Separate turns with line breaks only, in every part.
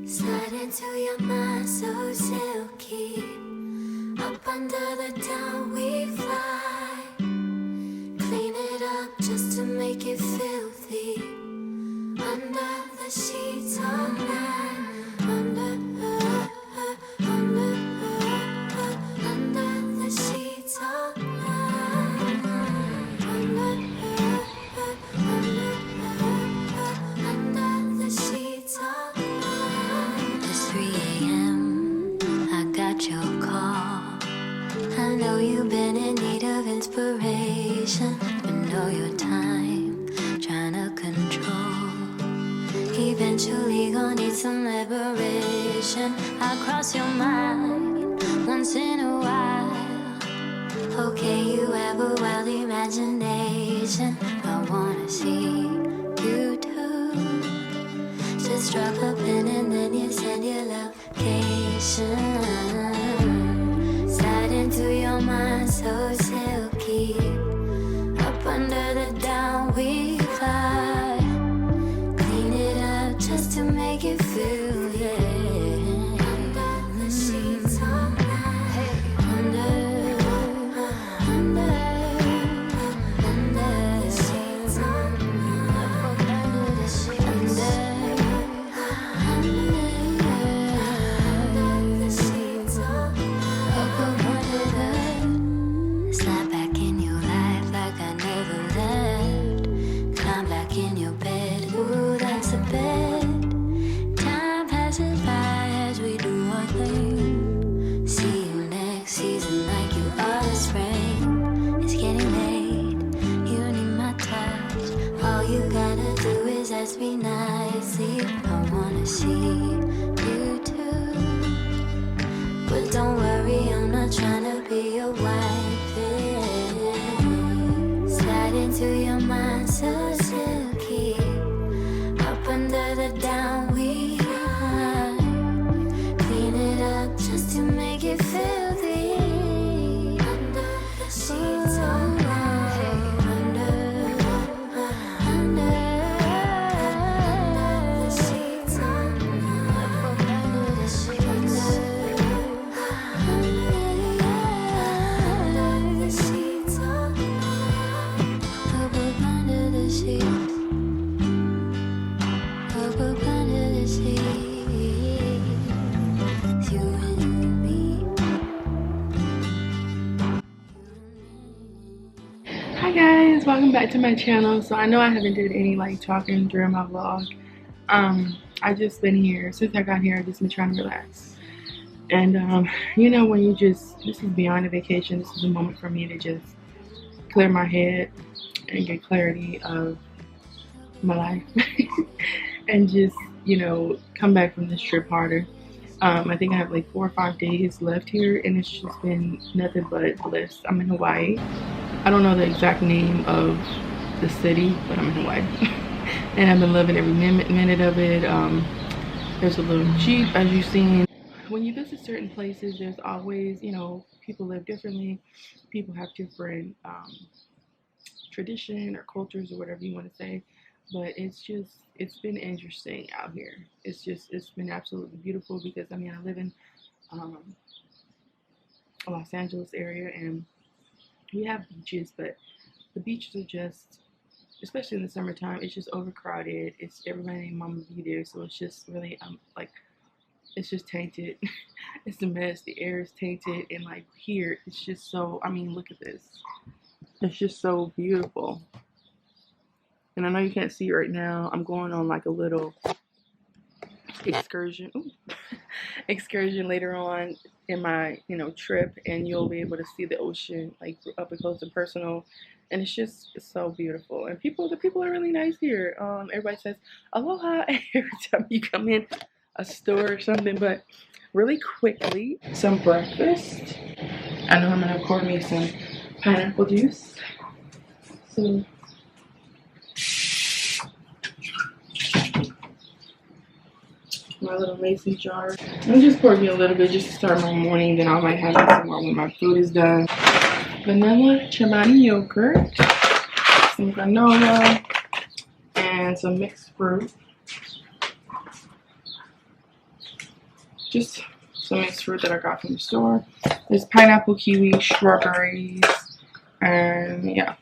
Slide into your mind so silky. Up under the down we fly. Clean it up just to make it filthy. Under the sheets all night. Under the sheets all night. Under the sheets all night. It's 3 a.m. I got your call. I know you've been in need of inspiration, but know your time, trying to control. Eventually gonna need some liberation. I cross your mind once in a while. Okay, you have a wild imagination. I wanna see you too. Just drop a pin and then you send your location. Slide into your mind so silky. Up under the down we fly. Clean it up just to make it feel, yeah. Under the sheets all night. Under the sheets all night. Under the sheets. Under the sheets all night. Slide back in your life like I never left. Climb back in your bed, ooh, that's a bed. Time passes by as we do our thing. See you next season like you are the spring. It's getting late, you need my touch. All you gotta do is ask me nicely. I wanna see you too. But don't worry, I'm not trying to be your wife, yeah. Slide into your mind so silky. Up under the down we hide. Clean it up just to make it filthy. Under the sheets all night. Under the sheets all night. Under the sheets. Under the sheets all night. Up under the sheets. Up under the sheets. You and me.
Hi guys, welcome back to my channel. So I know I haven't did any like talking during my vlog. I just been here since I got here. I just been trying to relax, and you know, when you just, this is beyond a vacation. This is a moment for me to just clear my head and get clarity of my life and just, you know, come back from this trip harder. I think I have like 4 or 5 days left here, and it's just been nothing but bliss. I'm in Hawaii. I don't know the exact name of the city, but I'm in Hawaii. And I've been loving every minute of it. There's a little Jeep, as you've seen. When you visit certain places, there's always, you know, people live differently. People have different tradition or cultures or whatever you want to say. But it's been interesting out here. It's been absolutely beautiful because I mean I live in um, Los Angeles area and we have beaches, but the beaches are just, especially in the summertime, it's just overcrowded. It's everybody and mama be there, so it's just really like it's just tainted. It's a mess. The air is tainted, and like here, it's just so. I mean, look at this. It's just so beautiful. And I know you can't see it right now. I'm going on like a little excursion. Ooh. Excursion later on in my trip, and you'll be able to see the ocean like up close and personal. And it's so beautiful. And the people are really nice here. Everybody says aloha every time you come in a store or something. But really quickly, some breakfast. I know I'm gonna pour me some pineapple juice. So my little mason jar. I'm just pouring me a little bit just to start my morning. Then I might have some more when my food is done. Vanilla Chobani yogurt, some granola, and some mixed fruit. Just some mixed fruit that I got from the store. There's pineapple, kiwi, strawberries, and yeah.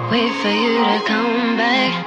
Wait for you to come back.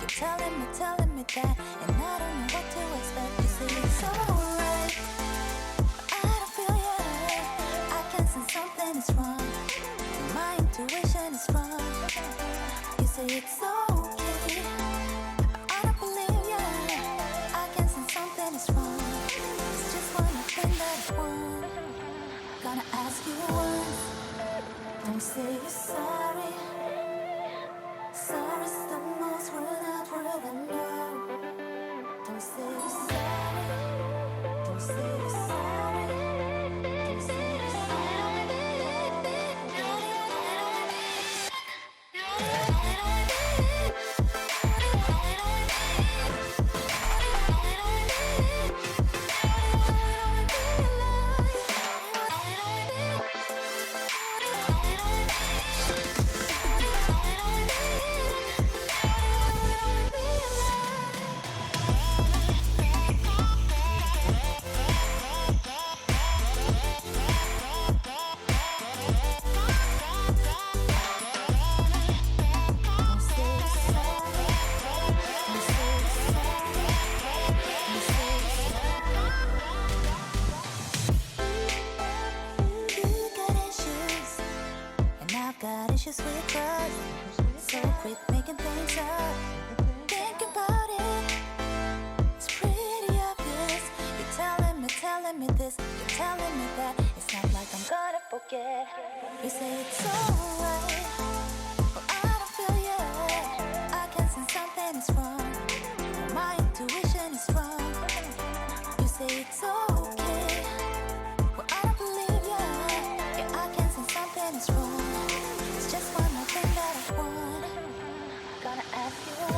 telling me that, and I don't know what to expect. You say it's alright, but I don't feel you. I can sense something is wrong. My intuition is wrong. You say it's okay, I don't believe you. I can sense something is wrong. It's just one more thing that I want. Gonna ask you once. Don't say you're sorry. Sorry's the most worn out word I know. Don't say you're sorry. Don't say you're sorry. Don't say you're sorry. Got issues with trust, so quick making things up. Think about it, it's pretty obvious. You're telling me this, you're telling me that. It's not like I'm gonna forget. You say it's alright, well I don't feel you. I can sense something is wrong. My intuition is wrong. You say it's okay, well I don't believe you. Yeah, I can sense something is wrong. Just one more thing that I want. Gonna ask you